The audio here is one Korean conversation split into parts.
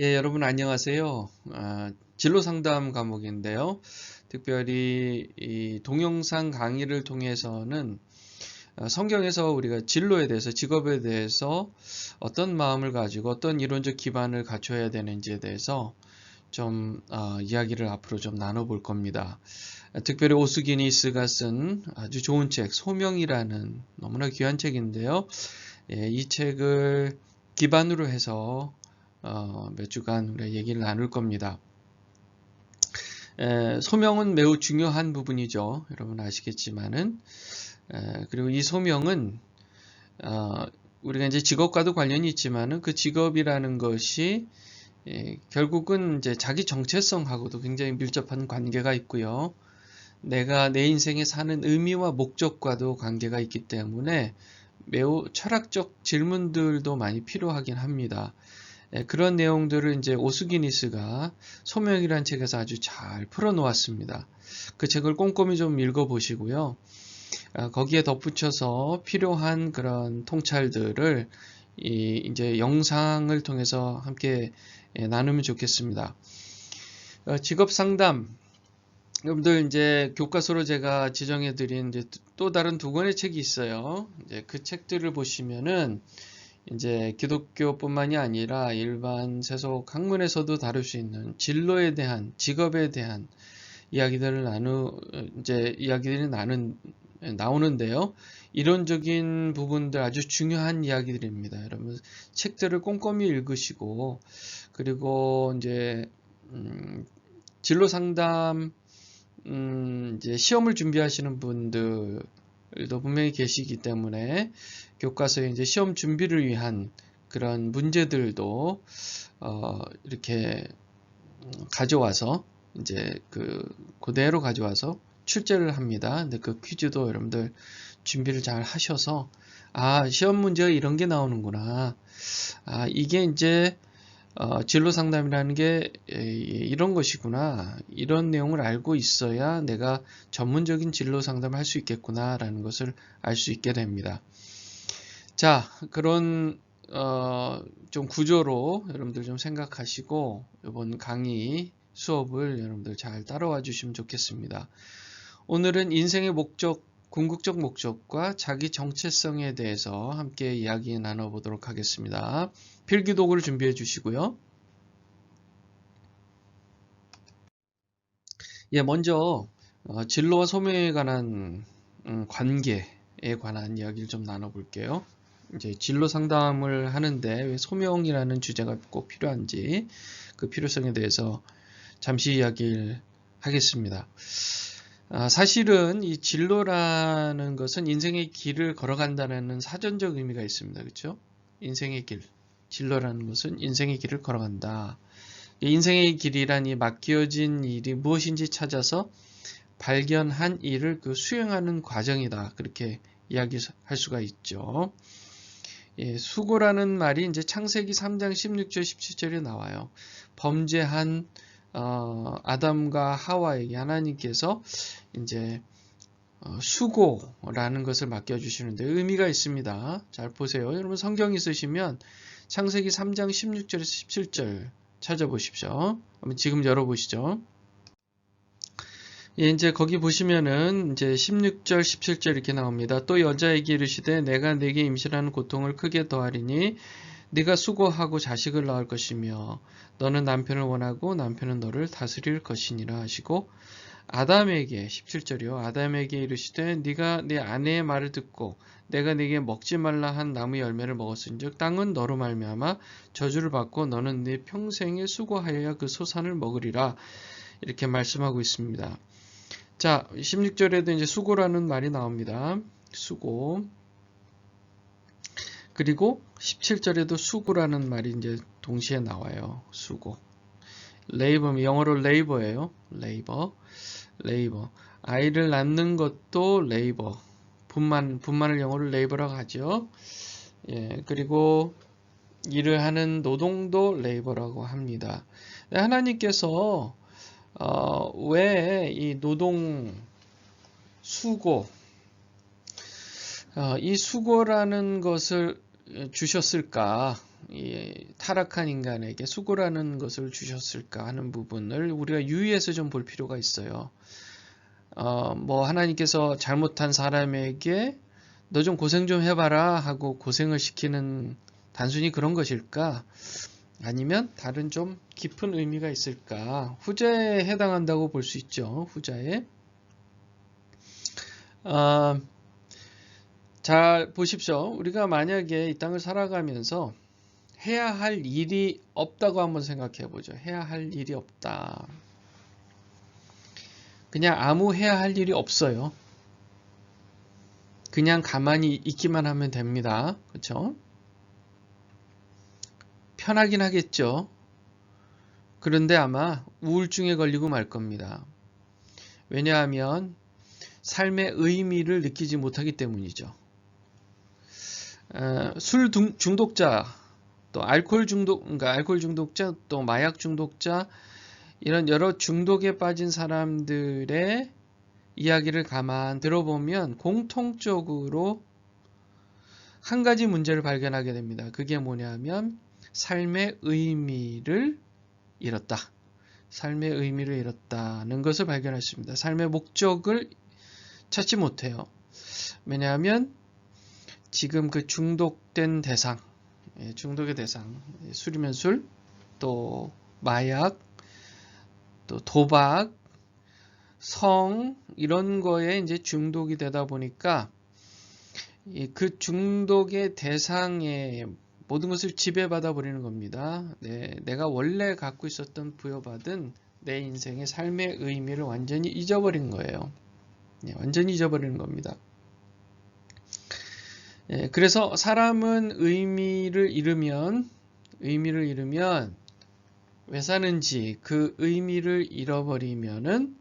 예, 여러분 안녕하세요. 진로 상담 과목인데요. 특별히 이 동영상 강의를 통해서는 성경에서 우리가 진로에 대해서, 직업에 대해서 어떤 마음을 가지고 어떤 이론적 기반을 갖춰야 되는지에 대해서 좀 이야기를 앞으로 좀 나눠볼 겁니다. 특별히 오스기니스가 쓴 아주 좋은 책, 소명이라는 너무나 귀한 책인데요. 예, 이 책을 기반으로 해서 몇 주간 우리가 얘기를 나눌 겁니다. 소명은 매우 중요한 부분이죠. 여러분 아시겠지만은. 그리고 이 소명은 우리가 이제 직업과도 관련이 있지만은 그 직업이라는 것이 결국은 이제 자기 정체성하고도 굉장히 밀접한 관계가 있고요. 내가 내 인생에 사는 의미와 목적과도 관계가 있기 때문에 매우 철학적 질문들도 많이 필요하긴 합니다. 그런 내용들을 이제 오스기니스가 소명이라는 책에서 아주 잘 풀어놓았습니다. 그 책을 꼼꼼히 좀 읽어보시고요. 거기에 덧붙여서 필요한 그런 통찰들을 이제 영상을 통해서 함께 나누면 좋겠습니다. 직업 상담. 여러분들 이제 교과서로 제가 지정해드린 이제 또 다른 두 권의 책이 있어요. 이제 그 책들을 보시면은 이제 기독교뿐만이 아니라 일반 세속 학문에서도 다룰 수 있는 진로에 대한, 직업에 대한 이야기들을 이야기들이 나오는데요. 이론적인 부분들 아주 중요한 이야기들입니다. 여러분 책들을 꼼꼼히 읽으시고, 그리고 이제 진로 상담 이제 시험을 준비하시는 분들도 분명히 계시기 때문에 교과서에 이제 시험 준비를 위한 그런 문제들도 이렇게 가져와서 이제 그대로 가져와서 출제를 합니다. 근데 그 퀴즈도 여러분들 준비를 잘 하셔서 시험 문제가 이런 게 나오는구나. 이게 이제 진로 상담이라는 게 이런 것이구나. 이런 내용을 알고 있어야 내가 전문적인 진로 상담을 할 수 있겠구나 라는 것을 알 수 있게 됩니다. 자, 그런 좀 구조로 여러분들 좀 생각하시고 이번 강의 수업을 여러분들 잘 따라와 주시면 좋겠습니다. 오늘은 인생의 목적, 궁극적 목적과 자기 정체성에 대해서 함께 이야기 나눠보도록 하겠습니다. 필기도구를 준비해 주시고요. 예, 먼저 진로와 소명에 관한 관계에 관한 이야기를 좀 나눠볼게요. 이제 진로 상담을 하는데 왜 소명이라는 주제가 꼭 필요한지 그 필요성에 대해서 잠시 이야기를 하겠습니다. 사실은 이 진로라는 것은 인생의 길을 걸어간다는 사전적 의미가 있습니다. 그렇죠? 인생의 길, 진로라는 것은 인생의 길을 걸어간다. 인생의 길이란 이 맡겨진 일이 무엇인지 찾아서 발견한 일을 수행하는 과정이다. 그렇게 이야기할 수가 있죠. 예, 수고라는 말이 이제 창세기 3장 16절 17절에 나와요. 범죄한 아담과 하와에게 하나님께서 이제 수고라는 것을 맡겨주시는데 의미가 있습니다. 잘 보세요. 여러분 성경 있으시면 창세기 3장 16절에서 17절 찾아보십시오. 한번 지금 열어보시죠. 예, 이제 거기 보시면은 이제 16절, 17절 이렇게 나옵니다. 또 여자에게 이르시되 내가 네게 임신하는 고통을 크게 더하리니 네가 수고하고 자식을 낳을 것이며 너는 남편을 원하고 남편은 너를 다스릴 것이니라 하시고 아담에게 17절이요. 아담에게 이르시되 네가 네 아내의 말을 듣고 내가 네게 먹지 말라 한 나무 열매를 먹었은즉 땅은 너로 말미암아 저주를 받고 너는 네 평생에 수고하여야 그 소산을 먹으리라 이렇게 말씀하고 있습니다. 자, 16절에도 이제 수고라는 말이 나옵니다. 수고. 그리고 17절에도 수고라는 말이 이제 동시에 나와요. 수고. 레이버, 영어로 레이버예요. 레이버. 아이를 낳는 것도 레이버. 분만을 영어로 레이버라고 하죠. 예, 그리고 일을 하는 노동도 레이버라고 합니다. 하나님께서 왜 이 노동, 수고, 이 수고라는 것을 주셨을까? 이 타락한 인간에게 수고라는 것을 주셨을까 하는 부분을 우리가 유의해서 좀 볼 필요가 있어요. 뭐 하나님께서 잘못한 사람에게 너 좀 고생 좀 해봐라 하고 고생을 시키는 단순히 그런 것일까? 아니면 다른 좀 깊은 의미가 있을까? 후자에 해당한다고 볼 수 있죠. 후자에. 자, 보십시오. 우리가 만약에 이 땅을 살아가면서 해야 할 일이 없다고 한번 생각해 보죠. 해야 할 일이 없다. 그냥 아무 해야 할 일이 없어요. 그냥 가만히 있기만 하면 됩니다. 그렇죠? 편하긴 하겠죠. 그런데 아마 우울증에 걸리고 말 겁니다. 왜냐하면 삶의 의미를 느끼지 못하기 때문이죠. 술 중독자, 또 알코올 중독자, 또 마약 중독자, 이런 여러 중독에 빠진 사람들의 이야기를 가만 들어보면 공통적으로 한 가지 문제를 발견하게 됩니다. 그게 뭐냐면 삶의 의미를 잃었다. 삶의 의미를 잃었다는 것을 발견했습니다. 삶의 목적을 찾지 못해요. 왜냐하면 지금 그 중독된 대상, 중독의 대상, 술이면 술, 또 마약, 또 도박, 성 이런 거에 이제 중독이 되다 보니까 그 중독의 대상에 모든 것을 지배받아 버리는 겁니다. 내가 원래 갖고 있었던 부여받은 내 인생의 삶의 의미를 완전히 잊어버린 거예요. 완전히 잊어버리는 겁니다. 그래서 사람은 의미를 잃으면 왜 사는지 그 의미를 잃어버리면은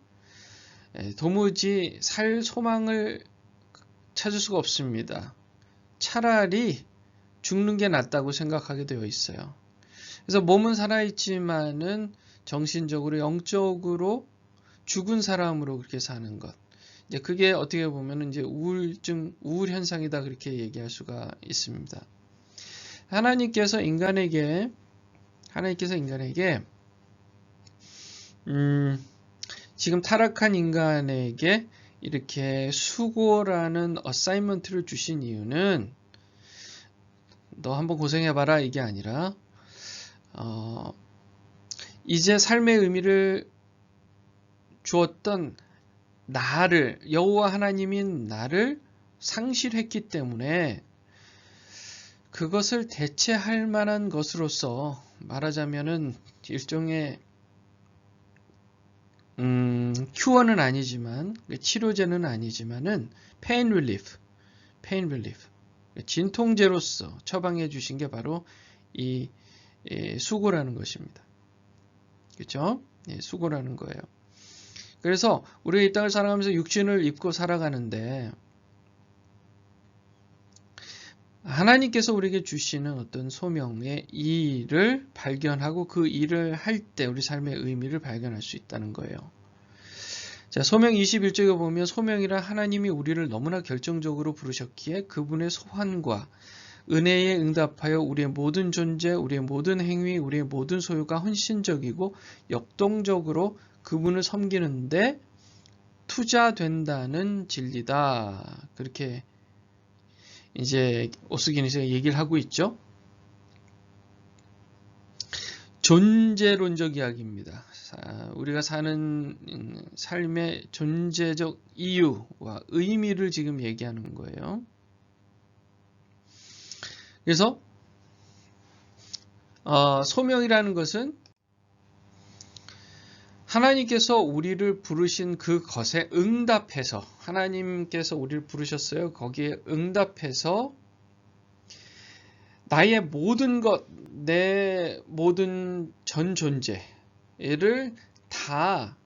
도무지 살 소망을 찾을 수가 없습니다. 차라리 죽는 게 낫다고 생각하게 되어 있어요. 그래서 몸은 살아있지만은 정신적으로 영적으로 죽은 사람으로 그렇게 사는 것. 이제 그게 어떻게 보면 이제 우울 현상이다 그렇게 얘기할 수가 있습니다. 하나님께서 인간에게 지금 타락한 인간에게 이렇게 수고라는 어사이먼트를 주신 이유는 너 한번 고생해봐라 이게 아니라 이제 삶의 의미를 주었던 나를 여호와 하나님인 나를 상실했기 때문에 그것을 대체할 만한 것으로서 말하자면은 일종의 큐어는 아니지만 치료제는 아니지만은 pain relief 진통제로서 처방해 주신 게 바로 이 수고라는 것입니다. 그렇죠? 수고라는 거예요. 그래서 우리가 이 땅을 살아가면서 육신을 입고 살아가는데 하나님께서 우리에게 주시는 어떤 소명의 일을 발견하고 그 일을 할 때 우리 삶의 의미를 발견할 수 있다는 거예요. 자, 소명 21쪽에 보면 소명이라 하나님이 우리를 너무나 결정적으로 부르셨기에 그분의 소환과 은혜에 응답하여 우리의 모든 존재, 우리의 모든 행위, 우리의 모든 소유가 헌신적이고 역동적으로 그분을 섬기는데 투자된다는 진리다. 그렇게 이제 오스기니스가 얘기를 하고 있죠. 존재론적 이야기입니다. 우리가 사는 삶의 존재적 이유와 의미를 지금 얘기하는 거예요. 그래서 소명이라는 것은 하나님께서 우리를 부르신 그것에 응답해서 하나님께서 우리를 부르셨어요. 거기에 응답해서 나의 모든 것, 내 모든 전 존재를 다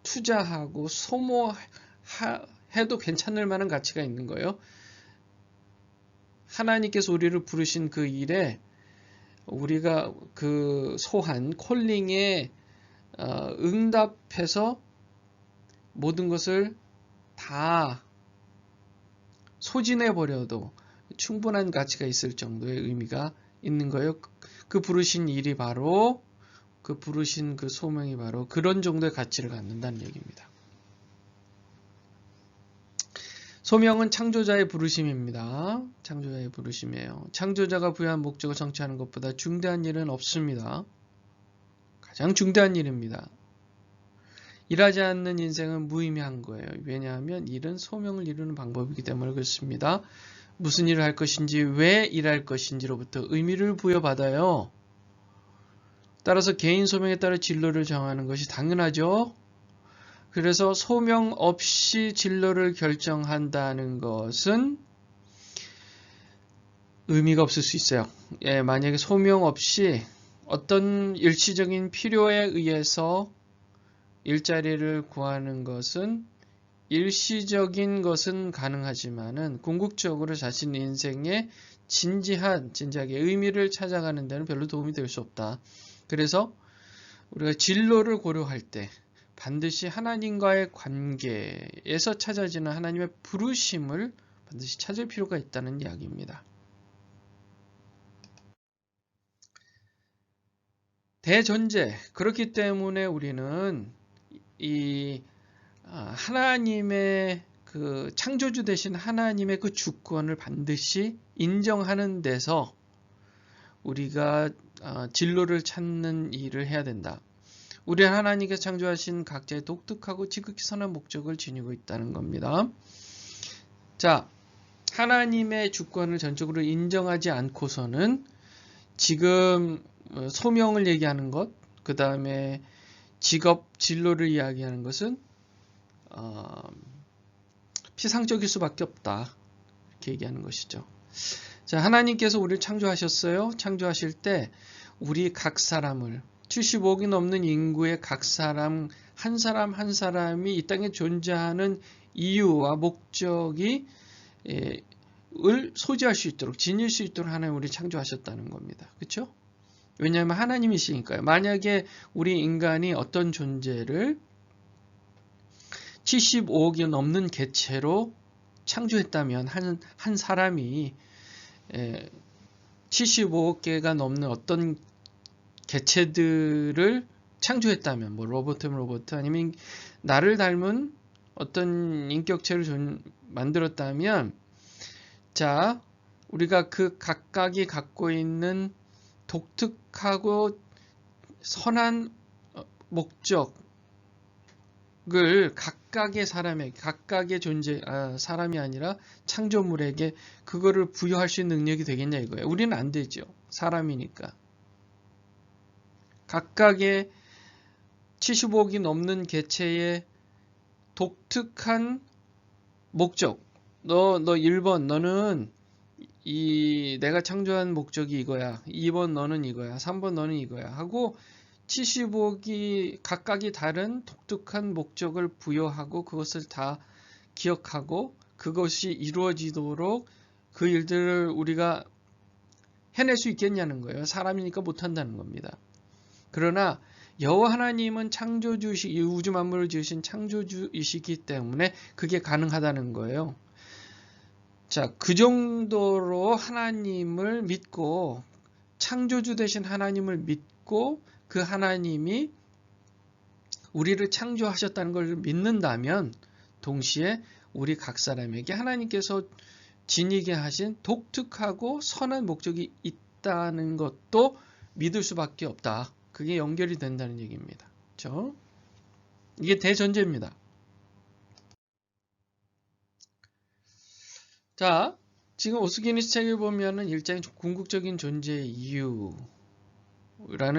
투자하고 소모해도 괜찮을 만한 가치가 있는 거예요. 하나님께서 우리를 부르신 그 일에 우리가 그 소한 콜링에 응답해서 모든 것을 다 소진해 버려도 충분한 가치가 있을 정도의 의미가 있는 거예요. 그 부르신 일이 바로 그 부르신 그 소명이 바로 그런 정도의 가치를 갖는다는 얘기입니다. 소명은 창조자의 부르심입니다. 창조자의 부르심이에요. 창조자가 부여한 목적을 성취하는 것보다 중대한 일은 없습니다. 가장 중대한 일입니다. 일하지 않는 인생은 무의미한 거예요. 왜냐하면 일은 소명을 이루는 방법이기 때문에 그렇습니다. 무슨 일을 할 것인지, 왜 일할 것인지로부터 의미를 부여받아요. 따라서 개인 소명에 따라 진로를 정하는 것이 당연하죠. 그래서 소명 없이 진로를 결정한다는 것은 의미가 없을 수 있어요. 만약에 소명 없이 어떤 일시적인 필요에 의해서 일자리를 구하는 것은 일시적인 것은 가능하지만은 궁극적으로 자신 인생의 진지하게 의미를 찾아가는 데는 별로 도움이 될 수 없다. 그래서 우리가 진로를 고려할 때 반드시 하나님과의 관계에서 찾아지는 하나님의 부르심을 반드시 찾을 필요가 있다는 이야기입니다. 대전제, 그렇기 때문에 우리는 이 하나님의 그 창조주 되신 하나님의 그 주권을 반드시 인정하는 데서 우리가 진로를 찾는 일을 해야 된다. 우리는 하나님께서 창조하신 각자의 독특하고 지극히 선한 목적을 지니고 있다는 겁니다. 자, 하나님의 주권을 전적으로 인정하지 않고서는 지금 소명을 얘기하는 것, 그 다음에 직업, 진로를 이야기하는 것은 피상적일 수밖에 없다. 이렇게 얘기하는 것이죠. 자, 하나님께서 우리를 창조하셨어요. 창조하실 때 우리 각 사람을 75억이 넘는 인구의 각 사람 한 사람이 이 땅에 존재하는 이유와 목적이 을 소지할 수 있도록 지닐 수 있도록 하나님 우리 창조하셨다는 겁니다. 그렇죠? 왜냐하면 하나님이시니까요. 만약에 우리 인간이 어떤 존재를 75억이 넘는 개체로 창조했다면 한 사람이 75억 개가 넘는 어떤 개체들을 창조했다면 뭐 로봇 아니면 나를 닮은 어떤 인격체를 만들었다면 자, 우리가 그 각각이 갖고 있는 독특하고 선한 목적을 각각의 사람에게, 각각의 사람이 아니라 창조물에게 그거를 부여할 수 있는 능력이 되겠냐 이거예요. 우리는 안 되죠. 사람이니까. 각각의 75억이 넘는 개체의 독특한 목적. 너 1번 너는 내가 창조한 목적이 이거야. 2번 너는 이거야. 3번 너는 이거야. 하고 75억이 각각이 다른 독특한 목적을 부여하고 그것을 다 기억하고 그것이 이루어지도록 그 일들을 우리가 해낼 수 있겠냐는 거예요. 사람이니까 못한다는 겁니다. 그러나 여호와 하나님은 창조주이시 우주 만물을 지으신 창조주이시기 때문에 그게 가능하다는 거예요. 자, 그 정도로 하나님을 믿고 창조주 되신 하나님을 믿고 그 하나님이 우리를 창조하셨다는 걸 믿는다면 동시에 우리 각 사람에게 하나님께서 지니게 하신 독특하고 선한 목적이 있다는 것도 믿을 수밖에 없다. 그게 연결이 된다는 얘기입니다. 그렇죠? 이게 대전제입니다. 자, 지금 오스기니스 책을 보면은 일장의 궁극적인 존재의 이유라는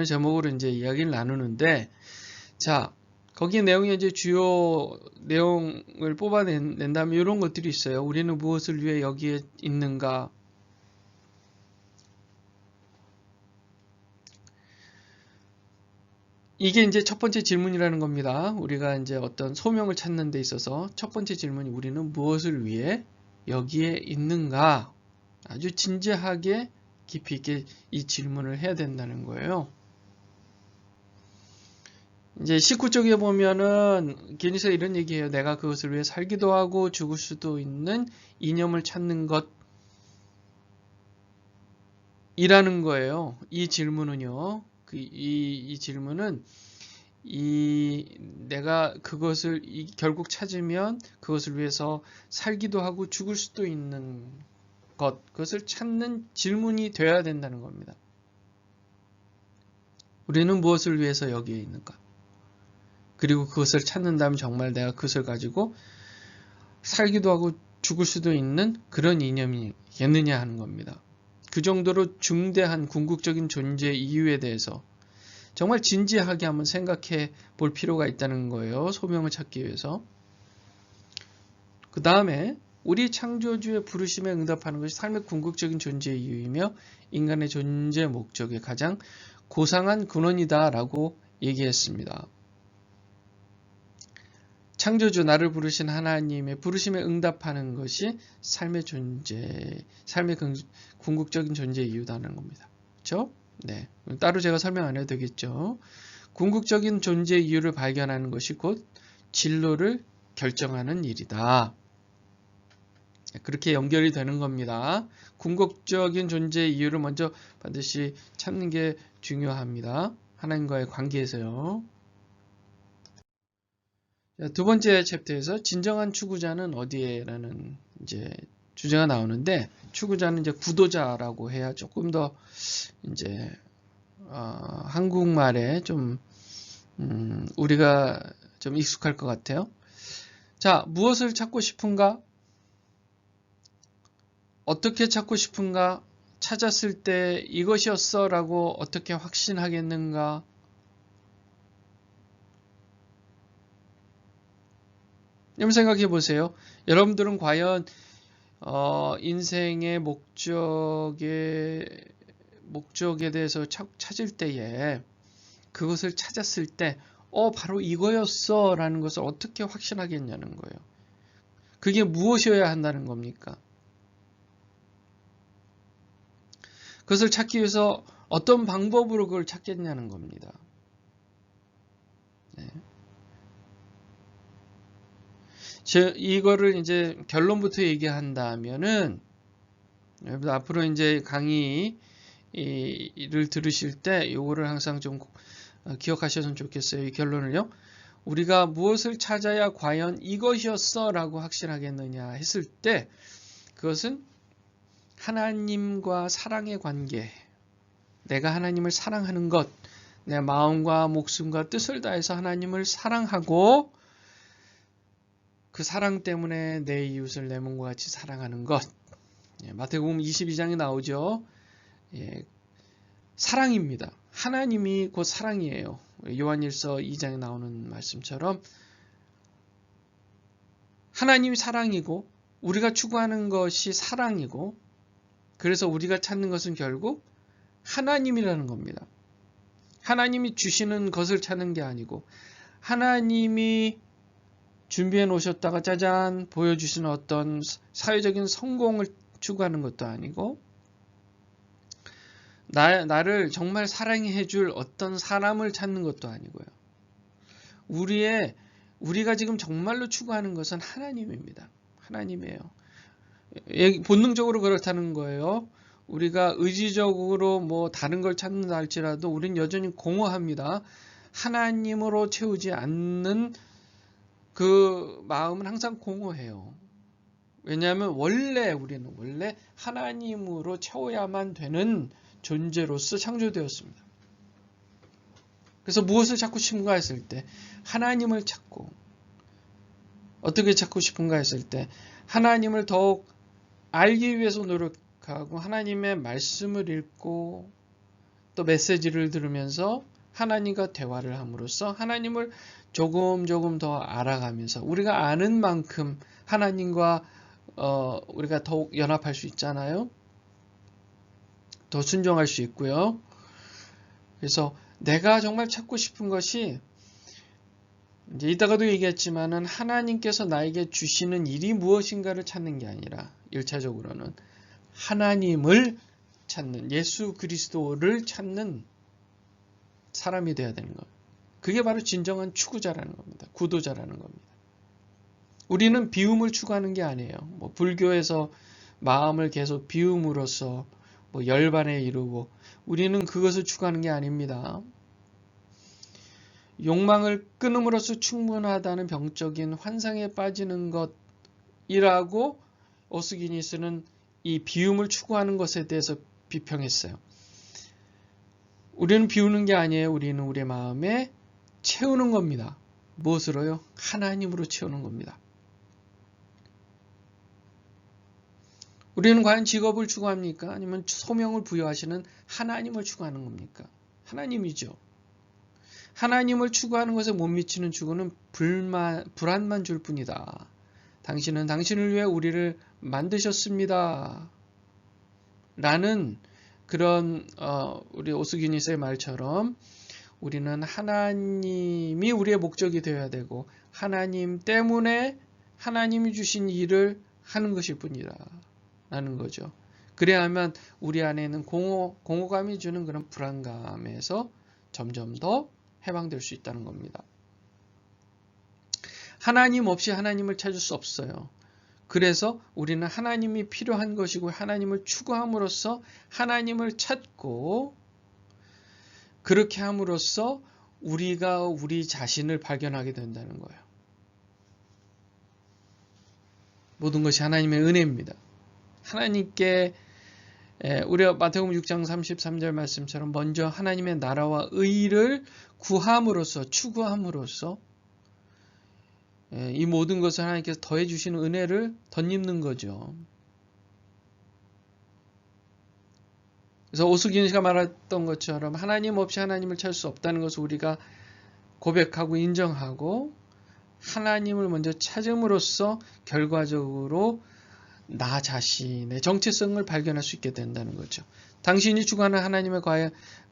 제목으로 이제 이야기를 나누는데, 자, 거기 내용에 이제 주요 내용을 뽑아낸다면 이런 것들이 있어요. 우리는 무엇을 위해 여기에 있는가? 이게 이제 첫 번째 질문이라는 겁니다. 우리가 이제 어떤 소명을 찾는 데 있어서 첫 번째 질문이 우리는 무엇을 위해 여기에 있는가? 아주 진지하게 깊이 있게 이 질문을 해야 된다는 거예요. 이제 19쪽에 보면은 기니서 이런 얘기해요. 내가 그것을 위해 살기도 하고 죽을 수도 있는 이념을 찾는 것. 이라는 거예요. 이 질문은요. 이 질문은 내가 그것을 결국 찾으면 그것을 위해서 살기도 하고 죽을 수도 있는 그것을 찾는 질문이 되어야 된다는 겁니다. 우리는 무엇을 위해서 여기에 있는가? 그리고 그것을 찾는다면 정말 내가 그것을 가지고 살기도 하고 죽을 수도 있는 그런 이념이겠느냐 하는 겁니다. 그 정도로 중대한 궁극적인 존재 이유에 대해서 정말 진지하게 한번 생각해 볼 필요가 있다는 거예요. 소명을 찾기 위해서. 그 다음에 우리 창조주의 부르심에 응답하는 것이 삶의 궁극적인 존재 이유이며 인간의 존재 목적의 가장 고상한 근원이다 라고 얘기했습니다. 창조주 나를 부르신 하나님의 부르심에 응답하는 것이 삶의 궁극적인 존재 이유다는 겁니다. 그렇죠? 네. 따로 제가 설명 안 해도 되겠죠. 궁극적인 존재 이유를 발견하는 것이 곧 진로를 결정하는 일이다. 그렇게 연결이 되는 겁니다. 궁극적인 존재 이유를 먼저 반드시 찾는 게 중요합니다. 하나님과의 관계에서요. 두 번째 챕터에서 진정한 추구자는 어디에? 라는 이제 주제가 나오는데, 추구자는 이제 구도자라고 해야 조금 더 이제 한국말에 좀 우리가 좀 익숙할 것 같아요. 자, 무엇을 찾고 싶은가? 어떻게 찾고 싶은가? 찾았을 때 이것이었어 라고 어떻게 확신하겠는가? 여러분 생각해 보세요. 여러분들은 과연 인생의 목적에 대해서 찾을 때에 그것을 찾았을 때 바로 이거였어 라는 것을 어떻게 확신하겠냐는 거예요. 그게 무엇이어야 한다는 겁니까? 그것을 찾기 위해서 어떤 방법으로 그걸 찾겠냐는 겁니다. 네. 이거를 이제 결론부터 얘기한다면은, 앞으로 이제 강의를 들으실 때 이거를 항상 좀 기억하셨으면 좋겠어요. 이 결론을요. 우리가 무엇을 찾아야 과연 이것이었어 라고 확신하겠느냐 했을 때, 그것은 하나님과 사랑의 관계, 내가 하나님을 사랑하는 것, 내 마음과 목숨과 뜻을 다해서 하나님을 사랑하고 그 사랑 때문에 내 이웃을 내 몸과 같이 사랑하는 것. 마태복음 22장에 나오죠. 사랑입니다. 하나님이 곧 사랑이에요. 요한일서 2장에 나오는 말씀처럼 하나님이 사랑이고 우리가 추구하는 것이 사랑이고, 그래서 우리가 찾는 것은 결국 하나님이라는 겁니다. 하나님이 주시는 것을 찾는 게 아니고, 하나님이 준비해 놓으셨다가 짜잔 보여주시는 어떤 사회적인 성공을 추구하는 것도 아니고, 나를 정말 사랑해 줄 어떤 사람을 찾는 것도 아니고요. 우리가 지금 정말로 추구하는 것은 하나님입니다. 하나님이에요. 본능적으로 그렇다는 거예요. 우리가 의지적으로 뭐 다른 걸 찾는다 할지라도 우리는 여전히 공허합니다. 하나님으로 채우지 않는 그 마음은 항상 공허해요. 왜냐하면 우리는 원래 하나님으로 채워야만 되는 존재로서 창조되었습니다. 그래서 무엇을 찾고 싶은가 했을 때 하나님을 찾고, 어떻게 찾고 싶은가 했을 때 하나님을 더욱 알기 위해서 노력하고, 하나님의 말씀을 읽고 또 메시지를 들으면서 하나님과 대화를 함으로써 하나님을 조금 더 알아가면서 우리가 아는 만큼 하나님과 우리가 더욱 연합할 수 있잖아요. 더 순종할 수 있고요. 그래서 내가 정말 찾고 싶은 것이, 이제 이따가도 얘기했지만은 하나님께서 나에게 주시는 일이 무엇인가를 찾는 게 아니라 1차적으로는 하나님을 찾는, 예수 그리스도를 찾는 사람이 되어야 되는 거예요. 그게 바로 진정한 추구자라는 겁니다. 구도자라는 겁니다. 우리는 비움을 추구하는 게 아니에요. 불교에서 마음을 계속 비움으로써 뭐 열반에 이르고 우리는 그것을 추구하는 게 아닙니다. 욕망을 끊음으로써 충분하다는 병적인 환상에 빠지는 것이라고 오스기니스는 이 비움을 추구하는 것에 대해서 비평했어요. 우리는 비우는 게 아니에요. 우리는 우리의 마음에 채우는 겁니다. 무엇으로요? 하나님으로 채우는 겁니다. 우리는 과연 직업을 추구합니까? 아니면 소명을 부여하시는 하나님을 추구하는 겁니까? 하나님이죠. 하나님을 추구하는 것에 못 미치는 추구는 불안만 줄 뿐이다. 당신은 당신을 위해 우리를 만드셨습니다. 라는 그런 우리 오스기니스의 말처럼 우리는 하나님이 우리의 목적이 되어야 되고 하나님 때문에 하나님이 주신 일을 하는 것일 뿐이다. 라는 거죠. 그래야만 우리 안에 있는 공허감이 주는 그런 불안감에서 점점 더 해방될 수 있다는 겁니다. 하나님 없이 하나님을 찾을 수 없어요. 그래서 우리는 하나님이 필요한 것이고 하나님을 추구함으로써 하나님을 찾고 그렇게 함으로써 우리가 우리 자신을 발견하게 된다는 거예요. 모든 것이 하나님의 은혜입니다. 하나님께 우리가 마태복음 6장 33절 말씀처럼 먼저 하나님의 나라와 의를 구함으로써 추구함으로써 이 모든 것을 하나님께서 더해 주시는 은혜를 덧입는 거죠. 그래서 오스기니스가 말했던 것처럼 하나님 없이 하나님을 찾을 수 없다는 것을 우리가 고백하고 인정하고 하나님을 먼저 찾음으로써 결과적으로 나 자신의 정체성을 발견할 수 있게 된다는 거죠. 당신이 추구하는 하나님의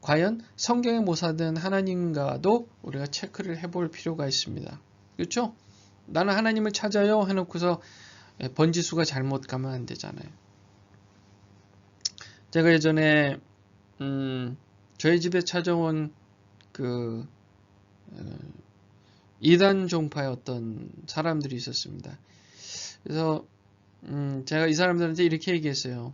과연 성경에 모사된 하나님과도 우리가 체크를 해볼 필요가 있습니다. 그렇죠? 나는 하나님을 찾아요 해놓고서 번지수가 잘못 가면 안 되잖아요. 제가 예전에 저희 집에 찾아온 그 이단 종파의 어떤 사람들이 있었습니다. 그래서 제가 이 사람들한테 이렇게 얘기했어요.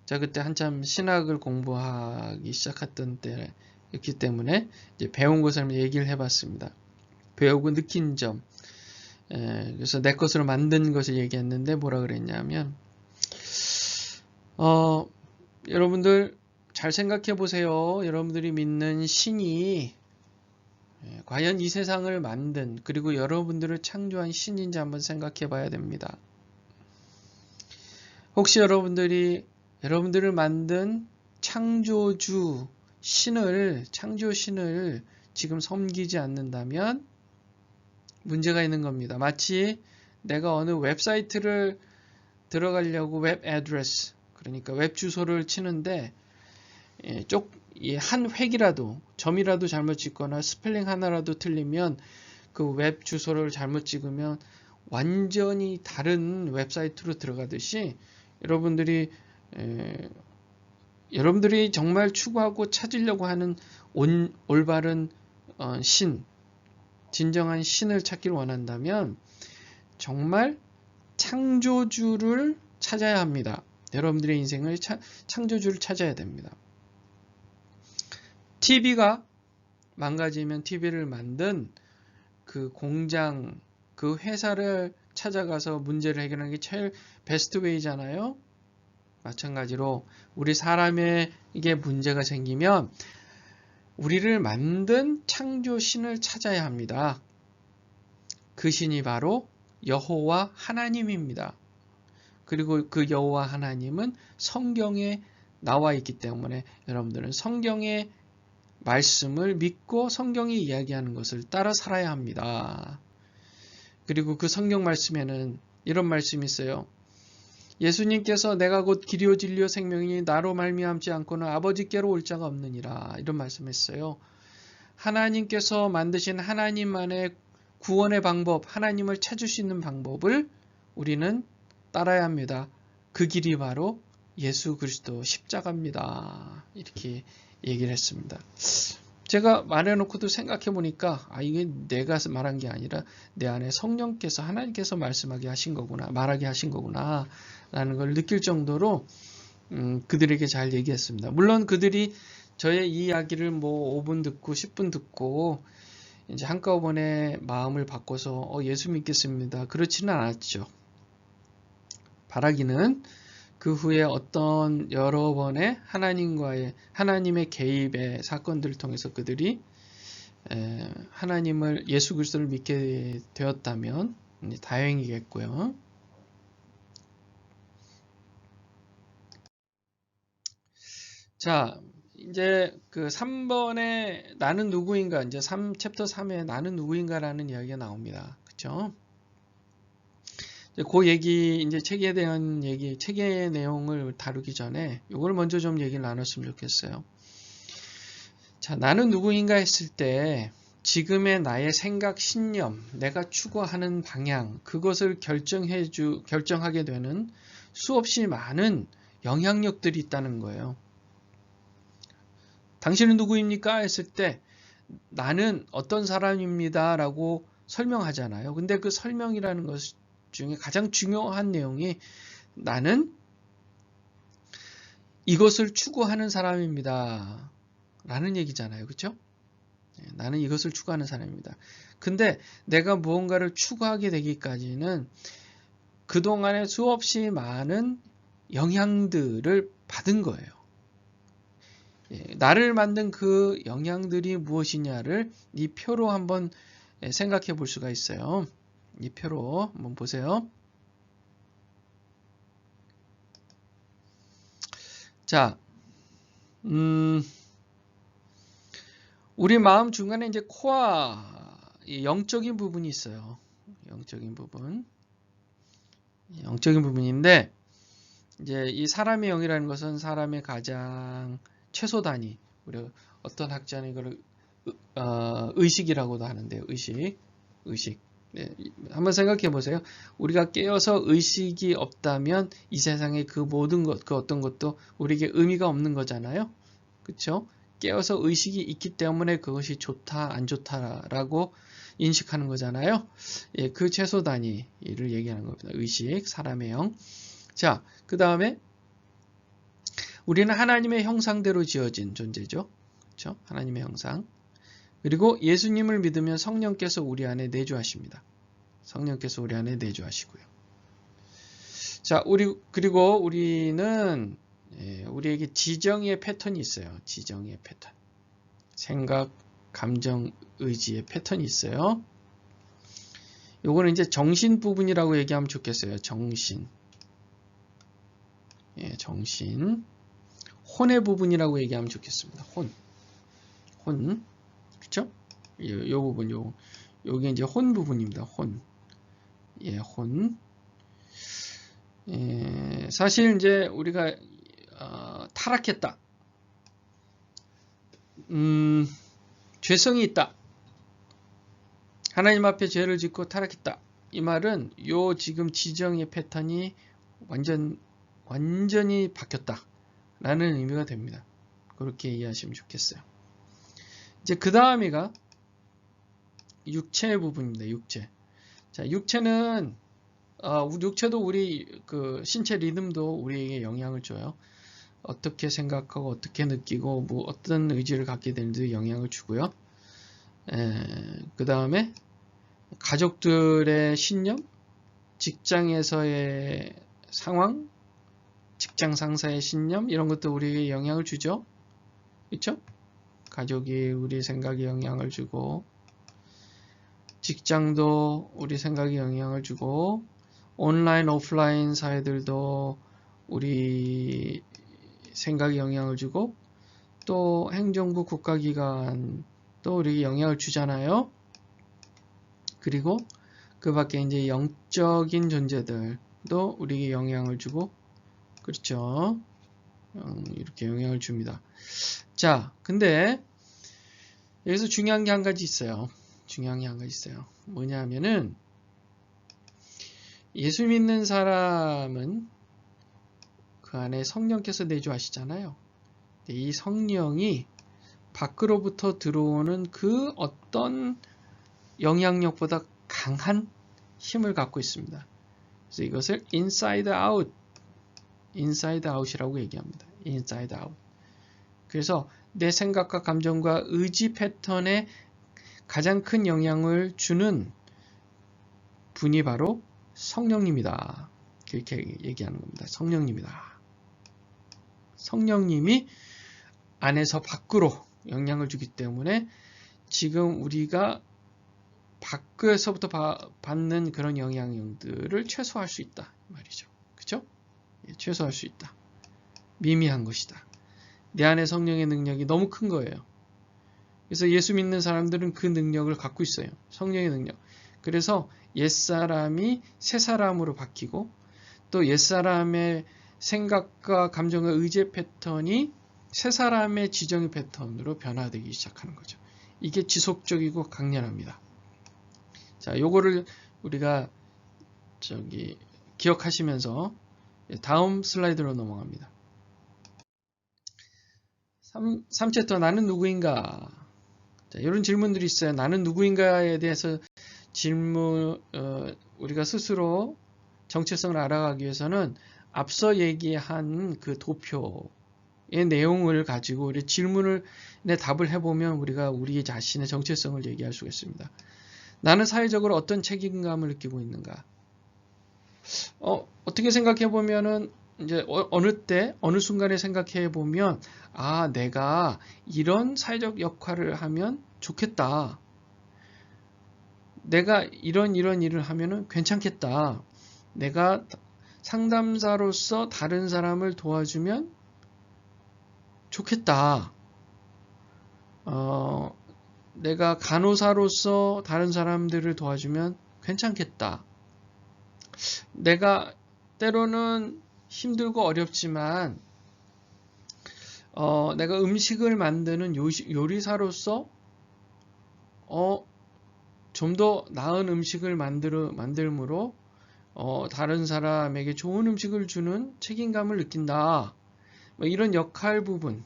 제가 그때 한참 신학을 공부하기 시작했던 때였기 때문에 이제 배운 것을 얘기를 해봤습니다. 배우고 느낀 점. 그래서 내 것으로 만든 것을 얘기했는데 뭐라 그랬냐면 여러분들 잘 생각해 보세요. 여러분들이 믿는 신이 과연 이 세상을 만든 그리고 여러분들을 창조한 신인지 한번 생각해 봐야 됩니다. 혹시 여러분들을 만든 창조주 창조신을 지금 섬기지 않는다면 문제가 있는 겁니다. 마치 내가 어느 웹사이트를 들어가려고 웹 애드레스, 그러니까 웹 주소를 치는데 한 획이라도 점이라도 잘못 찍거나 스펠링 하나라도 틀리면 그 웹 주소를 잘못 찍으면 완전히 다른 웹사이트로 들어가듯이 여러분들이 정말 추구하고 찾으려고 하는 올바른 진정한 신을 찾기를 원한다면 정말 창조주를 찾아야 합니다. 여러분들의 인생을 창조주를 찾아야 됩니다. TV가 망가지면 TV를 만든 그 공장, 그 회사를 찾아가서 문제를 해결하는 게 제일 베스트 웨이잖아요. 마찬가지로 우리 사람에게 문제가 생기면 우리를 만든 창조신을 찾아야 합니다. 그 신이 바로 여호와 하나님입니다. 그리고 그 여호와 하나님은 성경에 나와 있기 때문에 여러분들은 성경의 말씀을 믿고 성경이 이야기하는 것을 따라 살아야 합니다. 그리고 그 성경 말씀에는 이런 말씀이 있어요. 예수님께서 내가 곧 길이요 진리요 생명이니 나로 말미암지 않고는 아버지께로 올 자가 없느니라 이런 말씀했어요. 하나님께서 만드신 하나님만의 구원의 방법, 하나님을 찾을 수 있는 방법을 우리는 따라야 합니다. 그 길이 바로 예수 그리스도 십자가입니다. 이렇게 얘기를 했습니다. 제가 말해놓고도 생각해보니까 이게 내가 말한 게 아니라 내 안에 성령께서 하나님께서 말씀하게 하신 거구나, 말하게 하신 거구나 라는 걸 느낄 정도로 그들에게 잘 얘기했습니다. 물론 그들이 저의 이 이야기를 뭐 5분 듣고 10분 듣고 이제 한꺼번에 마음을 바꿔서 예수 믿겠습니다. 그렇지는 않았죠. 바라기는 그 후에 어떤 여러 번의 하나님의 개입의 사건들을 통해서 그들이 하나님을 예수 그리스도를 믿게 되었다면 다행이겠고요. 자, 이제 그 3번에 나는 누구인가, 이제 챕터 3에 나는 누구인가라는 이야기가 나옵니다. 그쵸? 그 얘기, 이제 책에 대한 얘기, 책의 내용을 다루기 전에 이걸 먼저 좀 얘기를 나눴으면 좋겠어요. 자, 나는 누구인가 했을 때 지금의 나의 생각, 신념, 내가 추구하는 방향, 그것을 결정하게 되는 수없이 많은 영향력들이 있다는 거예요. 당신은 누구입니까? 했을 때 나는 어떤 사람입니다 라고 설명하잖아요. 근데 그 설명이라는 것 중에 가장 중요한 내용이 나는 이것을 추구하는 사람입니다 라는 얘기잖아요. 그렇죠? 나는 이것을 추구하는 사람입니다. 근데 내가 무언가를 추구하게 되기까지는 그동안에 수없이 많은 영향들을 받은 거예요. 나를 만든 그 영향들이 무엇이냐를 이 표로 한번 생각해 볼 수가 있어요. 이 표로 한번 보세요. 자, 우리 마음 중간에 이제 코어, 영적인 부분이 있어요. 영적인 부분인데, 이제 이 사람의 영이라는 것은 사람의 가장 최소 단위, 우리 어떤 학자는 이걸 의식이라고도 하는데요. 의식. 네, 한번 생각해 보세요. 우리가 깨어서 의식이 없다면 이 세상의 그 모든 것, 그 어떤 것도 우리에게 의미가 없는 거잖아요. 그렇죠? 깨어서 의식이 있기 때문에 그것이 좋다, 안 좋다라고 인식하는 거잖아요. 예, 그 최소 단위를 얘기하는 겁니다. 의식, 사람의 영. 자, 그 다음에 우리는 하나님의 형상대로 지어진 존재죠. 그렇죠? 하나님의 형상. 그리고 예수님을 믿으면 성령께서 우리 안에 내주하십니다. 성령께서 우리 안에 내주하시고요. 자, 그리고 우리는 우리에게 지정의 패턴이 있어요. 지정의 패턴. 생각, 감정, 의지의 패턴이 있어요. 요거는 이제 정신 부분이라고 얘기하면 좋겠어요. 정신. 예, 정신. 혼의 부분이라고 얘기하면 좋겠습니다. 혼. 그렇죠? 요 부분, 요게 이제 혼 부분입니다. 혼. 예, 혼. 예, 사실 이제 우리가 타락했다. 죄성이 있다. 하나님 앞에 죄를 짓고 타락했다. 이 말은 요 지금 지정의 패턴이 완전히 바뀌었다. 라는 의미가 됩니다. 그렇게 이해하시면 좋겠어요. 이제 그 다음이가 육체 부분입니다. 육체. 자, 육체는 육체도 우리 그 신체 리듬도 우리에게 영향을 줘요. 어떻게 생각하고 어떻게 느끼고 뭐 어떤 의지를 갖게 되는지 영향을 주고요. 그 다음에 가족들의 신념, 직장에서의 상황, 직장 상사의 신념 이런 것도 우리에게 영향을 주죠. 그렇죠? 가족이 우리 생각에 영향을 주고 직장도 우리 생각에 영향을 주고 온라인, 오프라인 사회들도 우리 생각에 영향을 주고 또 행정부, 국가기관 또 우리에게 영향을 주잖아요. 그리고 그 밖에 이제 영적인 존재들도 우리에게 영향을 주고 그렇죠. 이렇게 영향을 줍니다. 자, 근데 여기서 중요한 게 한 가지 있어요. 뭐냐면은 예수 믿는 사람은 그 안에 성령께서 내주하시잖아요. 이 성령이 밖으로부터 들어오는 그 어떤 영향력보다 강한 힘을 갖고 있습니다. 그래서 이것을 inside out inside out이라고 얘기합니다. inside out. 그래서 내 생각과 감정과 의지 패턴에 가장 큰 영향을 주는 분이 바로 성령님이다. 그렇게 얘기하는 겁니다. 성령님이다. 성령님이 안에서 밖으로 영향을 주기 때문에 지금 우리가 밖에서부터 받는 그런 영향들을 최소화할 수 있다 말이죠. 그렇죠? 최소화할 수 있다. 미미한 것이다. 내 안에 성령의 능력이 너무 큰 거예요. 그래서 예수 믿는 사람들은 그 능력을 갖고 있어요. 성령의 능력. 그래서 옛사람이 새사람으로 바뀌고 또 옛사람의 생각과 감정과 의지의 패턴이 새사람의 지정의 패턴으로 변화되기 시작하는 거죠. 이게 지속적이고 강렬합니다. 자, 요거를 우리가 기억하시면서 다음 슬라이드로 넘어갑니다. 3챕터 나는 누구인가? 자, 이런 질문들이 있어요. 나는 누구인가에 대해서 우리가 스스로 정체성을 알아가기 위해서는 앞서 얘기한 그 도표의 내용을 가지고 우리 질문에 답을 해보면 우리가 우리 자신의 정체성을 얘기할 수가 있습니다. 나는 사회적으로 어떤 책임감을 느끼고 있는가? 어떻게 생각해 보면은 이제 어느 순간에 생각해 보면 내가 이런 사회적 역할을 하면 좋겠다. 내가 이런 일을 하면은 괜찮겠다. 내가 상담사로서 다른 사람을 도와주면 좋겠다. 내가 간호사로서 다른 사람들을 도와주면 괜찮겠다. 내가 때로는 힘들고 어렵지만 내가 음식을 만드는 요리사로서 좀 더 나은 음식을 만들므로 다른 사람에게 좋은 음식을 주는 책임감을 느낀다. 이런 역할 부분,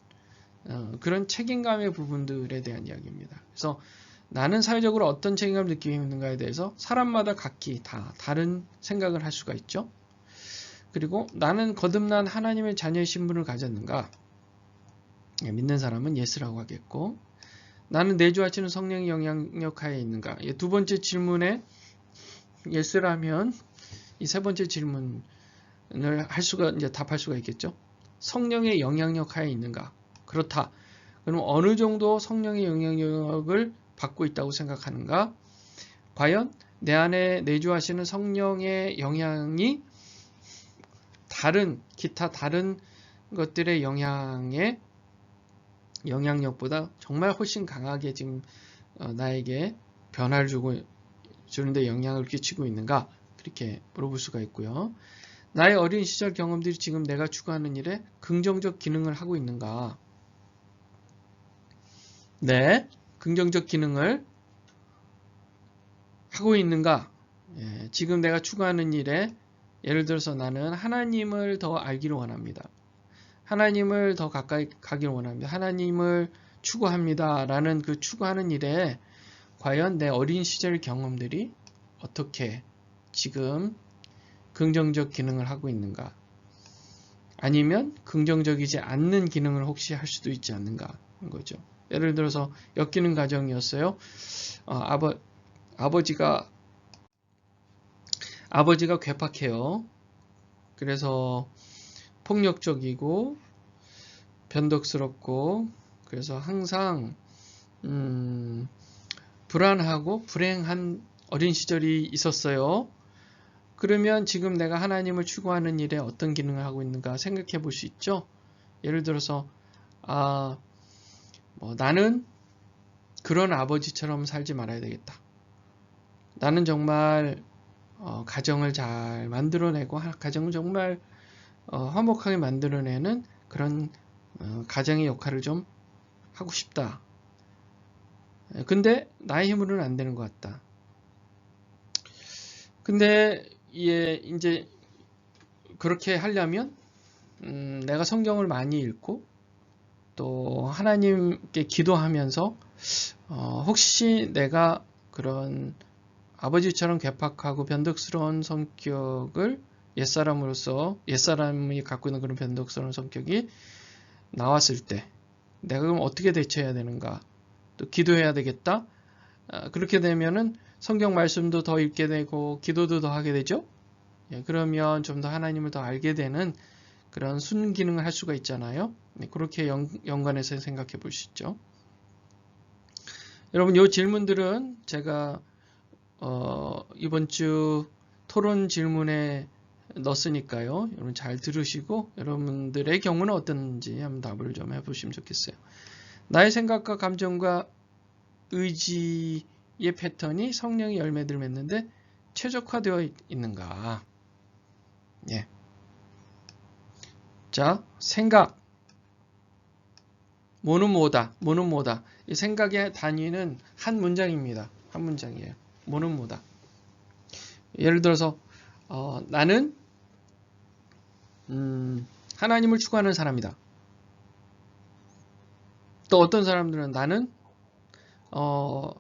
그런 책임감의 부분들에 대한 이야기입니다. 그래서 나는 사회적으로 어떤 책임감을 느끼고 있는가에 대해서 사람마다 각기 다 다른 생각을 할 수가 있죠. 그리고 나는 거듭난 하나님의 자녀의 신분을 가졌는가? 믿는 사람은 예스라고 하겠고, 나는 내주하시는 성령의 영향력 하에 있는가? 두 번째 질문에 예스라면 이 세 번째 질문을 답할 수가 있겠죠. 성령의 영향력 하에 있는가? 그렇다. 그럼 어느 정도 성령의 영향력을 받고 있다고 생각하는가? 과연 내 안에 내주하시는 성령의 영향이 기타 다른 것들의 영향력보다 정말 훨씬 강하게 지금 나에게 변화를 주는데 영향을 끼치고 있는가? 그렇게 물어볼 수가 있고요. 나의 어린 시절 경험들이 지금 내가 추구하는 일에 긍정적 기능을 하고 있는가? 네, 긍정적 기능을 하고 있는가? 지금 내가 추구하는 일에 예를 들어서 나는 하나님을 더 알기를 원합니다. 하나님을 더 가까이 가기를 원합니다. 하나님을 추구합니다. 라는 그 추구하는 일에 과연 내 어린 시절 경험들이 어떻게 지금 긍정적 기능을 하고 있는가? 아니면 긍정적이지 않는 기능을 혹시 할 수도 있지 않는가? 하는 거죠. 예를 들어서 엮이는 가정이었어요. 아버지가 괴팍해요. 그래서 폭력적이고 변덕스럽고 그래서 항상 불안하고 불행한 어린 시절이 있었어요. 그러면 지금 내가 하나님을 추구하는 일에 어떤 기능을 하고 있는가 생각해 볼 수 있죠. 예를 들어서 나는 그런 아버지처럼 살지 말아야 되겠다. 나는 정말 가정을 잘 만들어내고 가정을 정말 화목하게 만들어내는 그런 가정의 역할을 좀 하고 싶다. 근데 나의 힘으로는 안 되는 것 같다. 근데 이제 그렇게 하려면 내가 성경을 많이 읽고 또 하나님께 기도하면서 혹시 내가 그런 아버지처럼 괴팍하고 변덕스러운 성격을 옛사람이 갖고 있는 그런 변덕스러운 성격이 나왔을 때 내가 그럼 어떻게 대처해야 되는가? 또 기도해야 되겠다? 그렇게 되면은 성경 말씀도 더 읽게 되고 기도도 더 하게 되죠. 그러면 좀 더 하나님을 더 알게 되는 그런 순기능을 할 수가 있잖아요. 그렇게 연관해서 생각해 볼 수 있죠. 여러분, 이 질문들은 제가 이번 주 토론 질문에 넣었으니까요. 여러분 잘 들으시고 여러분들의 경우는 어떤지 한번 답을 좀 해보시면 좋겠어요. 나의 생각과 감정과 의지의 패턴이 성령의 열매들을 맺는데 최적화되어 있는가? 예. 자, 생각. 뭐는 뭐다. 뭐는 뭐다. 이 생각의 단위는 한 문장입니다. 한 문장이에요. 뭐는 뭐다. 예를 들어서 나는 하나님을 추구하는 사람이다. 또 어떤 사람들은 나는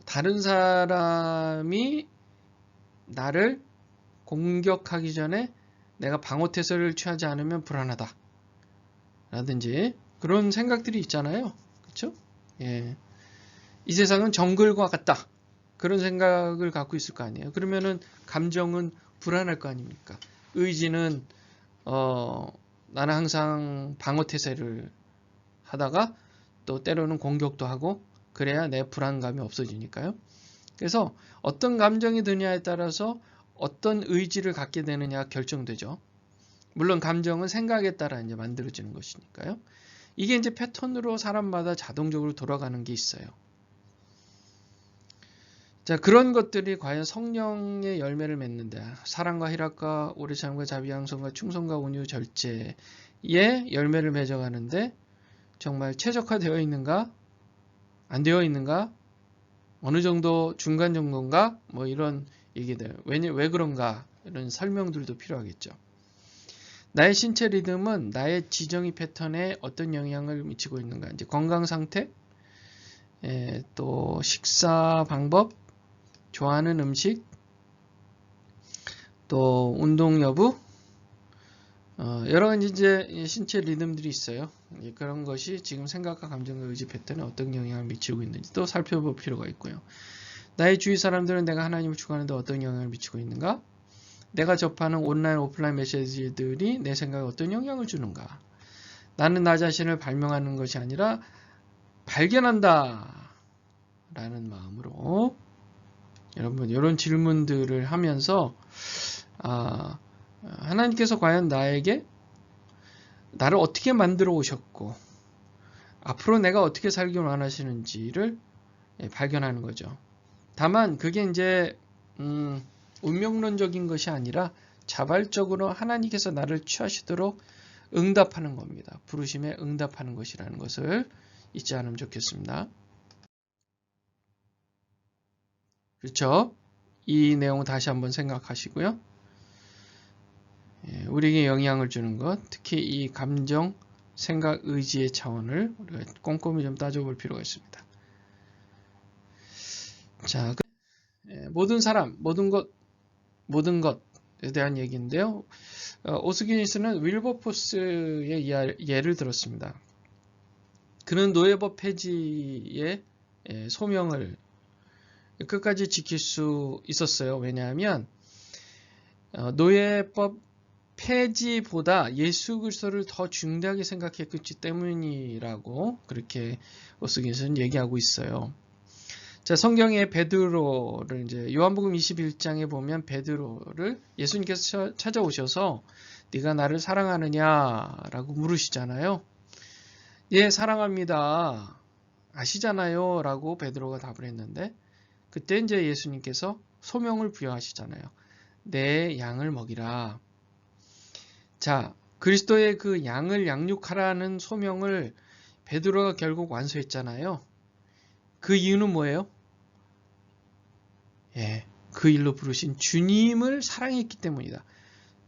다른 사람이 나를 공격하기 전에 내가 방어태세를 취하지 않으면 불안하다. 라든지 그런 생각들이 있잖아요. 그렇죠? 예. 이 세상은 정글과 같다. 그런 생각을 갖고 있을 거 아니에요. 그러면은 감정은 불안할 거 아닙니까? 의지는 나는 항상 방어태세를 하다가 또 때로는 공격도 하고 그래야 내 불안감이 없어지니까요. 그래서 어떤 감정이 드냐에 따라서 어떤 의지를 갖게 되느냐 결정되죠. 물론 감정은 생각에 따라 이제 만들어지는 것이니까요. 이게 이제 패턴으로 사람마다 자동적으로 돌아가는 게 있어요. 자, 그런 것들이 과연 성령의 열매를 맺는데 사랑과 희락과 오래 참과 자비 양선과 충성과 온유 절제의 열매를 맺어가는데 정말 최적화되어 있는가? 안 되어 있는가? 어느 정도 중간 정도인가? 뭐 이런 얘기들. 왜 그런가? 이런 설명들도 필요하겠죠. 나의 신체 리듬은 나의 지정의 패턴에 어떤 영향을 미치고 있는가? 이제 건강 상태, 또 식사 방법, 좋아하는 음식, 또 운동 여부, 여러 가지 이제 신체 리듬들이 있어요. 그런 것이 지금 생각과 감정과 의지 패턴에 어떤 영향을 미치고 있는지 또 살펴볼 필요가 있고요. 나의 주위 사람들은 내가 하나님을 추구하는데 어떤 영향을 미치고 있는가? 내가 접하는 온라인, 오프라인 메시지들이 내 생각에 어떤 영향을 주는가? 나는 나 자신을 발명하는 것이 아니라 발견한다 라는 마음으로 여러분 이런 질문들을 하면서 하나님께서 과연 나를 어떻게 만들어 오셨고 앞으로 내가 어떻게 살길 원하시는지를 발견하는 거죠. 다만 그게 이제 운명론적인 것이 아니라 자발적으로 하나님께서 나를 취하시도록 응답하는 겁니다. 부르심에 응답하는 것이라는 것을 잊지 않으면 좋겠습니다. 그렇죠? 이 내용을 다시 한번 생각하시고요. 우리에게 영향을 주는 것, 특히 이 감정, 생각, 의지의 차원을 우리가 꼼꼼히 좀 따져볼 필요가 있습니다. 자, 모든 사람, 모든 것에 대한 얘기인데요. 오스기니스는 윌버포스의 예를 들었습니다. 그는 노예법 폐지의 소명을 끝까지 지킬 수 있었어요. 왜냐하면 노예법 폐지보다 예수 그리스도를 더 중대하게 생각했기 때문이라고 그렇게 오스기니스는 얘기하고 있어요. 자, 성경의 베드로를 이제 요한복음 21장에 보면 베드로를 예수님께서 찾아오셔서 네가 나를 사랑하느냐라고 물으시잖아요. 예, 사랑합니다. 아시잖아요. 라고 베드로가 답을 했는데 그때 이제 예수님께서 소명을 부여하시잖아요. 내 양을 먹이라. 자, 그리스도의 그 양을 양육하라는 소명을 베드로가 결국 완수했잖아요. 그 이유는 뭐예요? 그 일로 부르신 주님을 사랑했기 때문이다.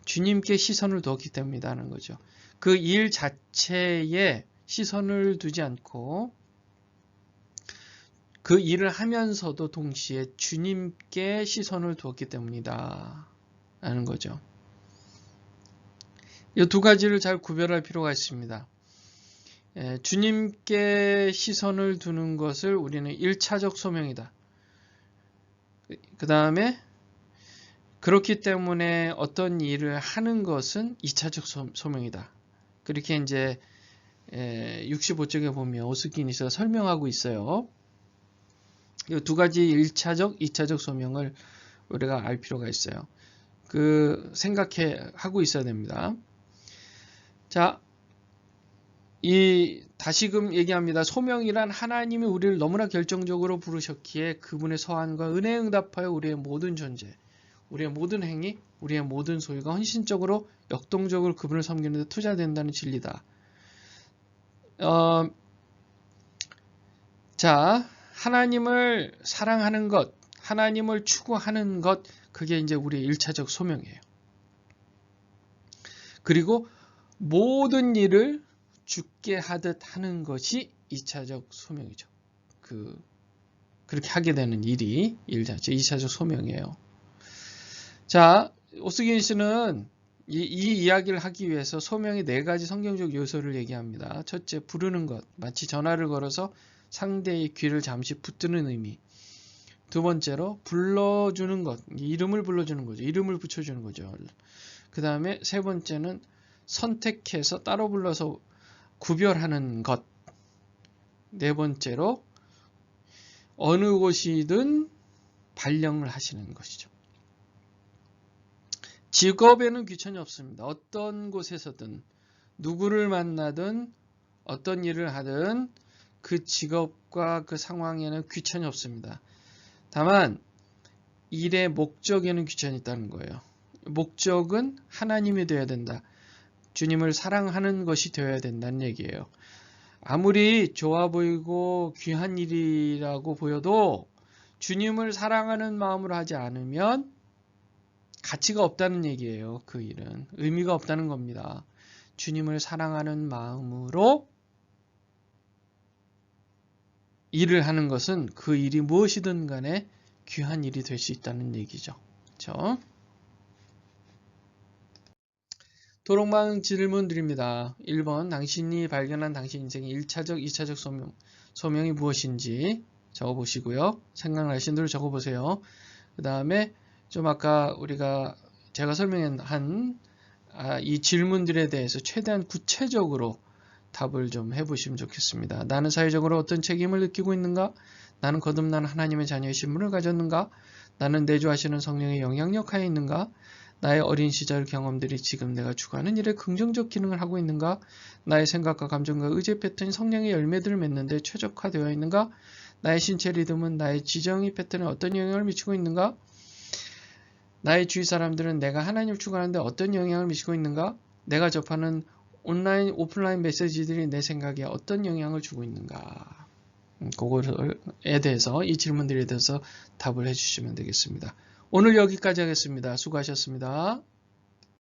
주님께 시선을 두었기 때문이라는 거죠. 그 일 자체에 시선을 두지 않고 그 일을 하면서도 동시에 주님께 시선을 두었기 때문이다 라는 거죠. 이 두 가지를 잘 구별할 필요가 있습니다. 주님께 시선을 두는 것을 우리는 1차적 소명이다. 그 다음에 그렇기 때문에 어떤 일을 하는 것은 2차적 소명이다. 그렇게 이제 65쪽에 보면 오스기니스가 설명하고 있어요. 이 두 가지 1차적, 2차적 소명을 우리가 알 필요가 있어요. 하고 있어야 됩니다. 자, 다시금 얘기합니다. 소명이란 하나님이 우리를 너무나 결정적으로 부르셨기에 그분의 서한과 은혜에 응답하여 우리의 모든 존재, 우리의 모든 행위, 우리의 모든 소유가 헌신적으로 역동적으로 그분을 섬기는 데 투자된다는 진리다. 자, 하나님을 사랑하는 것, 하나님을 추구하는 것, 그게 이제 우리의 1차적 소명이에요. 그리고 모든 일을 주께 하듯 하는 것이 2차적 소명이죠. 그렇게 하게 되는 일이 2차적 소명이에요. 자, 오스기니스는 이 이야기를 하기 위해서 소명의 4가지 성경적 요소를 얘기합니다. 첫째, 부르는 것, 마치 전화를 걸어서 상대의 귀를 잠시 붙드는 의미. 두 번째로, 불러주는 것, 이름을 불러주는 거죠. 이름을 붙여주는 거죠. 그 다음에 세 번째는 선택해서 따로 불러서 구별하는 것. 네 번째로, 어느 곳이든 발령을 하시는 것이죠. 직업에는 귀천이 없습니다. 어떤 곳에서든 누구를 만나든 어떤 일을 하든 그 직업과 그 상황에는 귀천이 없습니다. 다만 일의 목적에는 귀천이 있다는 거예요. 목적은 하나님이 되어야 된다. 주님을 사랑하는 것이 되어야 된다는 얘기예요. 아무리 좋아 보이고 귀한 일이라고 보여도 주님을 사랑하는 마음으로 하지 않으면 가치가 없다는 얘기예요. 그 일은 의미가 없다는 겁니다. 주님을 사랑하는 마음으로 일을 하는 것은 그 일이 무엇이든 간에 귀한 일이 될 수 있다는 얘기죠. 그렇죠? 도록망 질문 드립니다. 1번, 당신이 발견한 당신 인생의 1차적, 2차적 소명이 무엇인지 적어보시고요. 생각나신 대로 적어보세요. 그 다음에 좀 아까 제가 설명한 이 질문들에 대해서 최대한 구체적으로 답을 좀 해보시면 좋겠습니다. 나는 사회적으로 어떤 책임을 느끼고 있는가? 나는 거듭난 하나님의 자녀의 신분을 가졌는가? 나는 내주하시는 성령의 영향력 하에 있는가? 나의 어린 시절 경험들이 지금 내가 추구하는 일에 긍정적 기능을 하고 있는가? 나의 생각과 감정과 의지 패턴이 성령의 열매들을 맺는 데 최적화되어 있는가? 나의 신체 리듬은 나의 지정의 패턴에 어떤 영향을 미치고 있는가? 나의 주위 사람들은 내가 하나님을 추구하는데 어떤 영향을 미치고 있는가? 내가 접하는 온라인, 오프라인 메시지들이 내 생각에 어떤 영향을 주고 있는가? 그거에 대해서, 이 질문들에 대해서 답을 해주시면 되겠습니다. 오늘 여기까지 하겠습니다. 수고하셨습니다.